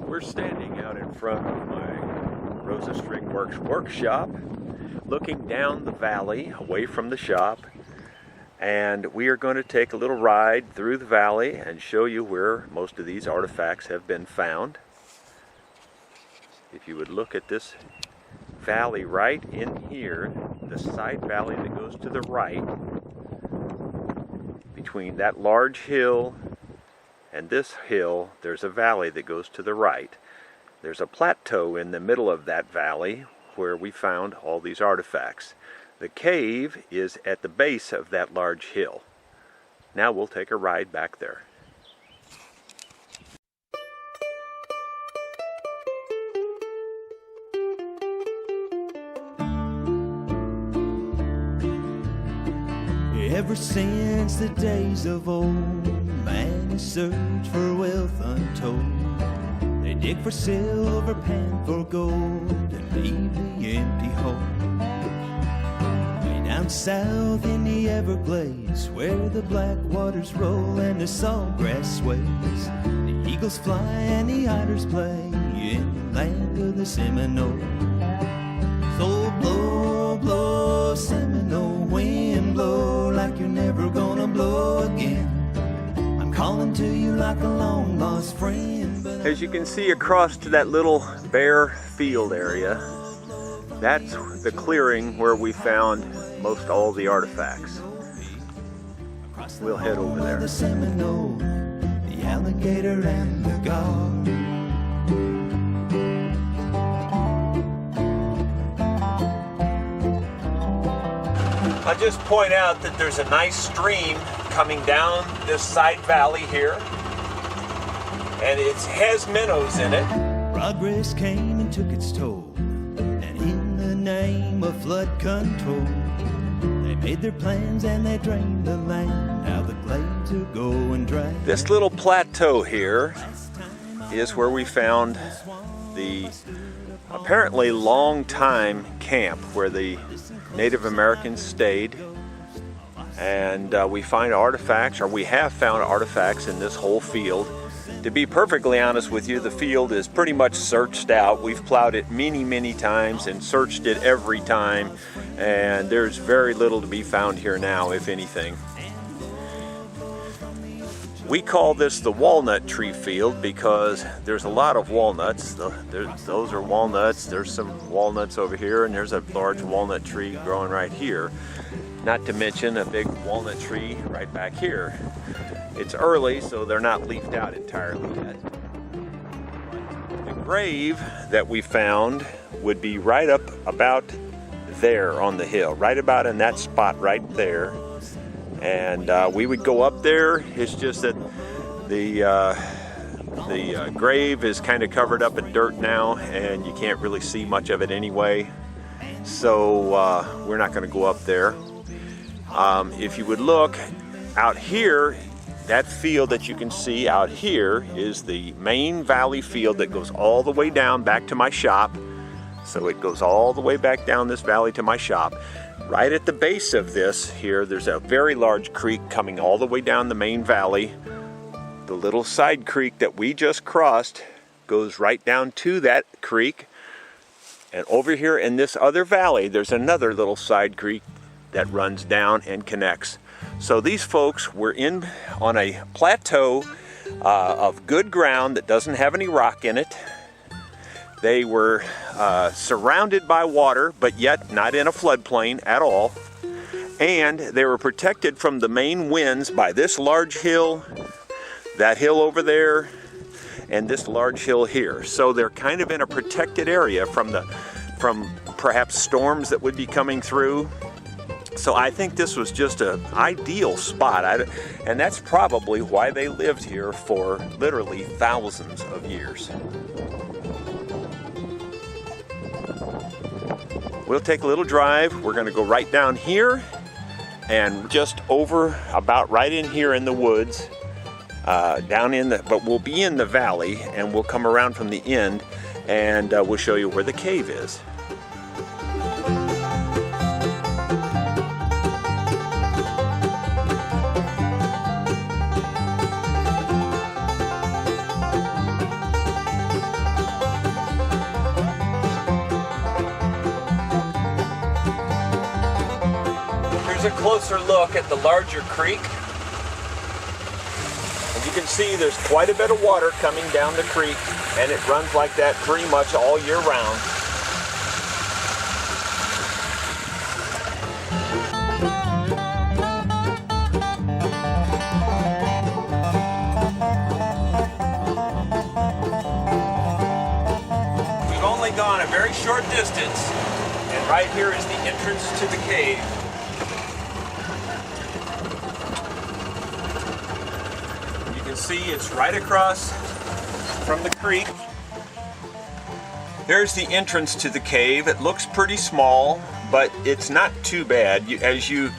We're standing out in front of my Rosa String Works workshop, looking down the valley away from the shop, and we are going to take a little ride through the valley and show you where most of these artifacts have been found. If you would look at this valley right in here, the side valley that goes to the right, between that large hill and this hill, there's a valley that goes to the right. There's a plateau in the middle of that valley where we found all these artifacts. The cave is at the base of that large hill. Now we'll take a ride back there. Ever since the days of old, man has searched for wealth untold. They dig for silver, pan for gold, and leave the empty hole. Way down south in the Everglades, where the black waters roll and the salt grass sways, the eagles fly and the otters play in the land of the Seminole. So blow, blow, Seminole wind, blow like you're never gonna blow again. I'm calling to you like a long lost friend. As you can see across to that little bare field area, that's the clearing where we found most all the artifacts. We'll head over there. The Seminole, the alligator and the guard. I'll just point out that there's a nice stream coming down this side valley here, and it has minnows in it. Progress came and took its toll, and in the name of flood control, they made their plans and they drained the land. Now the glades are going dry. This little plateau here is where we found the apparently long time camp where the Native Americans stayed, and we find artifacts, or we have found artifacts in this whole field. To be perfectly honest with you, the field is pretty much searched out. We've plowed it many times and searched it every time, and there's very little to be found here now, if anything. We call this the walnut tree field because there's a lot of walnuts. Those are walnuts. There's some walnuts over here, and there's a large walnut tree growing right here. Not to mention a big walnut tree right back here. It's early, so they're not leafed out entirely yet. The grave that we found would be right up about there on the hill, right about in that spot right there. And we would go up there. It's just that the grave is kind of covered up in dirt now, and you can't really see much of it anyway. So we're not going to go up there. If you would look out here, that field that you can see out here is the main valley field that goes all the way down back to my shop. So it goes all the way back down this valley to my shop. Right at the base of this here, there's a very large creek coming all the way down the main valley. The little side creek that we just crossed goes right down to that creek. And over here in this other valley, there's another little side creek that runs down and connects. So these folks were in on a plateau of good ground that doesn't have any rock in it. They were surrounded by water, but yet not in a floodplain at all. And they were protected from the main winds by this large hill, that hill over there, and this large hill here. So they're kind of in a protected area from perhaps storms that would be coming through. So I think this was just an ideal spot. And that's probably why they lived here for literally thousands of years. We'll take a little drive. We're going to go right down here and just over about right in here in the woods, but we'll be in the valley, and we'll come around from the end, and we'll show you where the cave is. Here's a closer look at the larger creek. And you can see there's quite a bit of water coming down the creek, and it runs like that pretty much all year round. We've only gone a very short distance, and right here is the entrance to the cave. You can see it's right across from the creek. There's the entrance to the cave. It looks pretty small, but it's not too bad. As you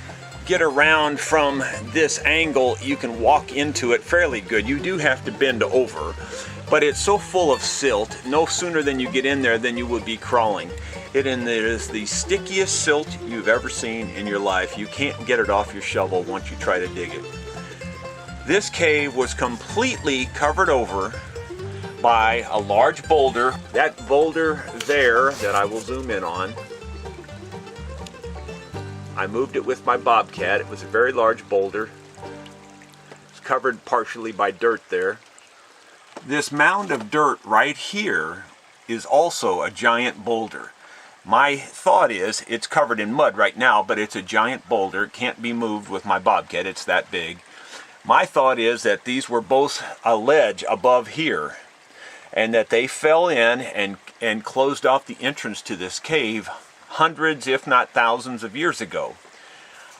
get around from this angle, you can walk into it fairly good. You do have to bend over, but it's so full of silt, no sooner than you get in there than you would be crawling. It is the stickiest silt you've ever seen in your life. You can't get it off your shovel once you try to dig it. This cave was completely covered over by a large boulder. That boulder there that I will zoom in on, I moved it with my bobcat. It was a very large boulder. It's covered partially by dirt there. This mound of dirt right here is also a giant boulder. My thought is it's covered in mud right now, but it's a giant boulder. It can't be moved with my bobcat. It's that big. My thought is that these were both a ledge above here, and that they fell in and closed off the entrance to this cave hundreds, if not thousands of years ago.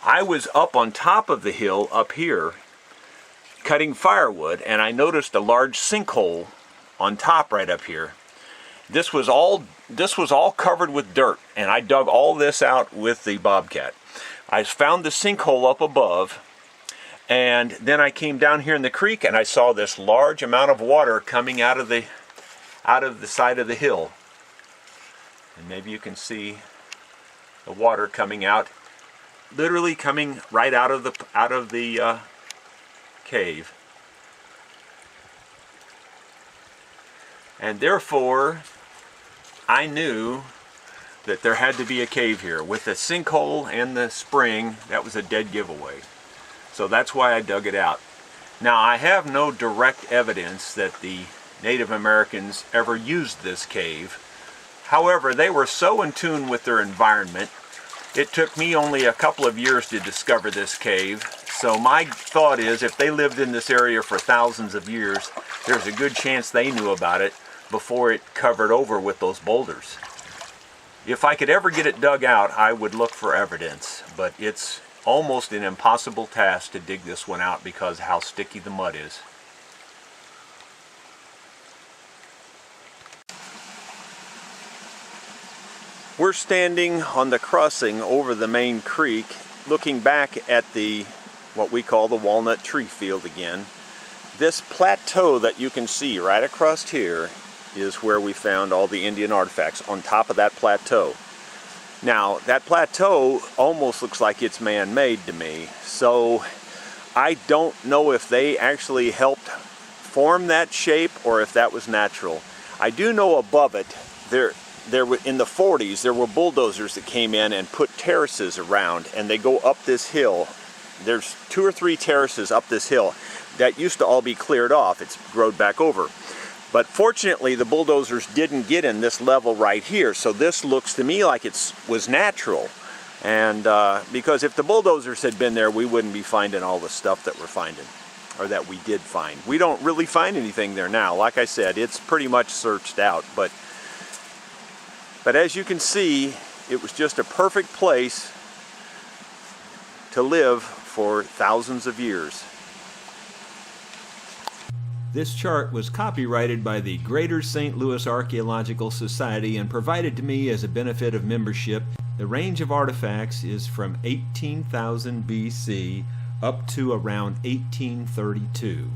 I was up on top of the hill up here cutting firewood, and I noticed a large sinkhole on top right up here. This was all covered with dirt, and I dug all this out with the bobcat. I found the sinkhole up above, and then I came down here in the creek and I saw this large amount of water coming out of the side of the hill. And maybe you can see the water coming out, literally coming right out of the cave. And therefore, I knew that there had to be a cave here. With the sinkhole and the spring, that was a dead giveaway. So that's why I dug it out. Now, I have no direct evidence that the Native Americans ever used this cave. However, they were so in tune with their environment. It took me only a couple of years to discover this cave. So my thought is, if they lived in this area for thousands of years, there's a good chance they knew about it before it covered over with those boulders. If I could ever get it dug out, I would look for evidence, but it's almost an impossible task to dig this one out because how sticky the mud is. We're standing on the crossing over the main creek, looking back at what we call the walnut tree field again. This plateau that you can see right across here is where we found all the Indian artifacts, on top of that plateau. Now, that plateau almost looks like it's man-made to me, so I don't know if they actually helped form that shape or if that was natural. I do know above it, in the 40s, there were bulldozers that came in and put terraces around, and they go up this hill. There's 2 or 3 terraces up this hill that used to all be cleared off. It's grown back over. But fortunately, the bulldozers didn't get in this level right here, so this looks to me like it was natural. And because if the bulldozers had been there, we wouldn't be finding all the stuff that we're finding, or that we did find. We don't really find anything there now. Like I said, it's pretty much searched out. But as you can see, it was just a perfect place to live for thousands of years. This chart was copyrighted by the Greater St. Louis Archaeological Society and provided to me as a benefit of membership. The range of artifacts is from 18,000 BC up to around 1832.